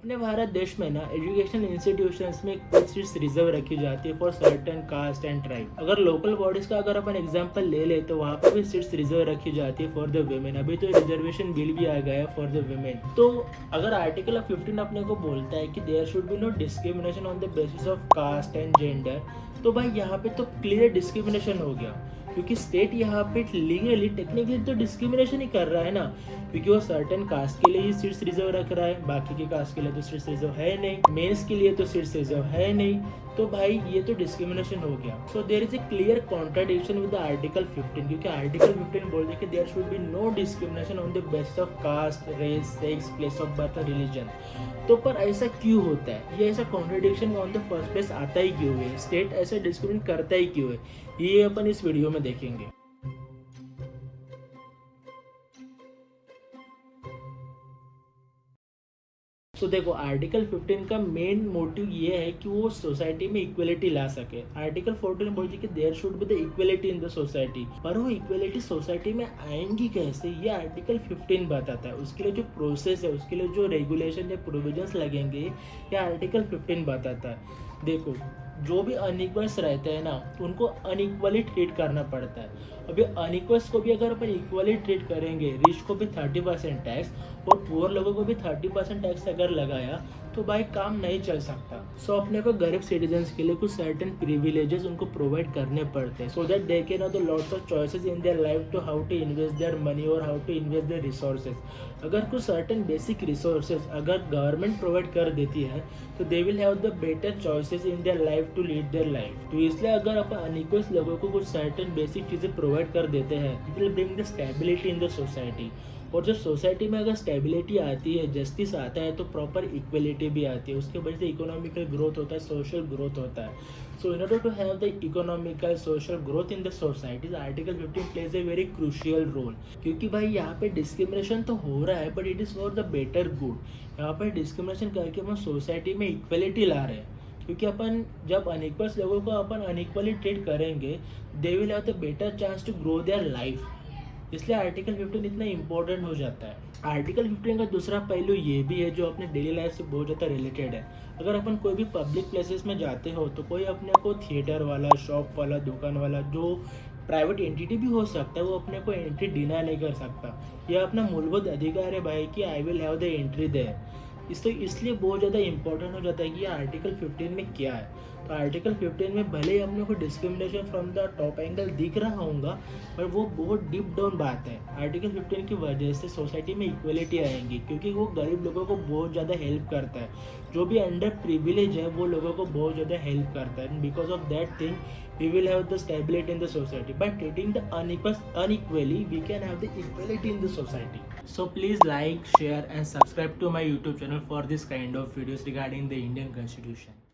अपने भारत देश में ना एजुकेशन इंस्टीट्यूशंस में कुछ सीट्स रिजर्व रखी जाती है for certain caste and tribe. अगर लोकल बॉडीज का अगर अपन एग्जांपल ले ले तो वहाँ पे भी सीट्स रिजर्व रखी जाती है फॉर द वुमेन। अभी तो रिजर्वेशन बिल भी आ गया है फॉर द वुमेन। तो अगर आर्टिकल 15 अपने को बोलता है कि there should be no discrimination on the basis of caste and gender, तो भाई यहाँ पे तो क्लियर डिस्क्रिमिनेशन हो गया, क्योंकि स्टेट यहाँ पे लीगली टेक्निकली तो डिस्क्रिमिनेशन ही कर रहा है ना, क्योंकि वो सर्टेन कास्ट के लिए ही सीट्स रिजर्व रख रहा है, बाकी के कास्ट के लिए तो सीट्स रिजर्व है नहीं, मेंस के लिए तो सीट्स रिजर्व है नहीं। तो भाई ये तो डिस्क्रिमिनेशन हो गया। So there is a clear contradiction with the article 15, क्योंकि आर्टिकल 15 बोलते हैं कि there should be no discrimination on the basis of caste, race, sex, place of birth और रिलीजन। तो पर ऐसा क्यों होता है, ये ऐसा contradiction on the first place आता ही क्यों है, स्टेट ऐसे डिस्क्रिमिनेट करता ही क्यों है, ये अपन इस वीडियो में देखेंगे। तो देखो आर्टिकल 15 का मेन मोटिव ये है कि वो सोसाइटी में इक्वलिटी ला सके। आर्टिकल 14 बोलती है कि there should be the equality in the society, पर वो इक्वलिटी सोसाइटी में आएंगी कैसे, ये आर्टिकल 15 बताता है। उसके लिए जो प्रोसेस है, उसके लिए जो रेगुलेशन या प्रोविजंस लगेंगे, ये आर्टिकल 15 बताता है। देखो जो भी अनइक्वल्स रहते हैं ना, उनको अनइक्वली ट्रीट करना पड़ता है। अभी अनइक्वल्स को भी अगर अपन इक्वली ट्रीट करेंगे, रिच को भी 30% टैक्स और पुअर लोगों को भी 30% टैक्स अगर लगाया, तो भाई काम नहीं चल सकता। सो अपने को गरीब सिटीजन्स के लिए कुछ सर्टेन प्रिविलेजेस उनको प्रोवाइड करने पड़ते हैं, so that they can have the lots of choices in their life to how to invest their money और how to invest their resources. अगर कुछ सर्टेन बेसिक रिसोर्सेज अगर गवर्नमेंट प्रोवाइड कर देती है, तो they will have the better choices in their life to lead their life. तो इसलिए अगर अपन अनइक्वल्स लोगों को कुछ सर्टेन बेसिक चीज़ें प्रोवाइड कर देते हैं, it will bring the stability in the society. और जब सोसाइटी में अगर स्टेबिलिटी आती है, जस्टिस आता है, तो प्रॉपर इक्वलिटी भी आती है। उसके वजह से इकोनॉमिकल ग्रोथ होता है, सोशल ग्रोथ होता है। So in order to have the economical social growth in the society, article 15 plays a very crucial role. क्योंकि भाई यहाँ पे डिस्क्रिमिनेशन तो हो रहा है, but it is for the better good. यहाँ पर डिस्क्रिमिनेशन करके हम सोसाइटी में इक्वलिटी ला रहे हैं, क्योंकि अपन जब अनइक्वल्स लोगों को अपन अनइक्वली ट्रीट करेंगे, they will have the better chance to grow their life. इसलिए आर्टिकल 15 इतना इम्पोर्टेंट हो जाता है। आर्टिकल 15 का दूसरा पहलू ये भी है जो अपने डेली लाइफ से बहुत ज़्यादा रिलेटेड है। अगर अपन कोई भी पब्लिक प्लेसेस में जाते हो, तो कोई अपने को थिएटर वाला, शॉप वाला, दुकान वाला, जो प्राइवेट एंटिटी भी हो सकता है, वो अपने को एंट्री डिनाई नहीं कर सकता। यह अपना मूलभूत अधिकार है भाई कि I will have the entry there. इसलिए बहुत ज़्यादा इंपॉर्टेंट हो जाता है कि आर्टिकल 15 में क्या है। तो आर्टिकल 15 में भले ही अपने को discrimination from the top angle दिख रहा होगा, पर वो बहुत डीप डाउन बात है। आर्टिकल 15 की वजह से सोसाइटी में इक्वलिटी आएंगी, क्योंकि वो गरीब लोगों को बहुत ज़्यादा हेल्प करता है। जो भी अंडर प्रिविलेज है, वो लोगों को बहुत ज़्यादा हेल्प करता है। Because of that thing we will have the stability in the society. By treating the unequals unequally, we can have the equality in the society. So please like, share and subscribe to my YouTube channel for this kind of videos regarding the Indian Constitution.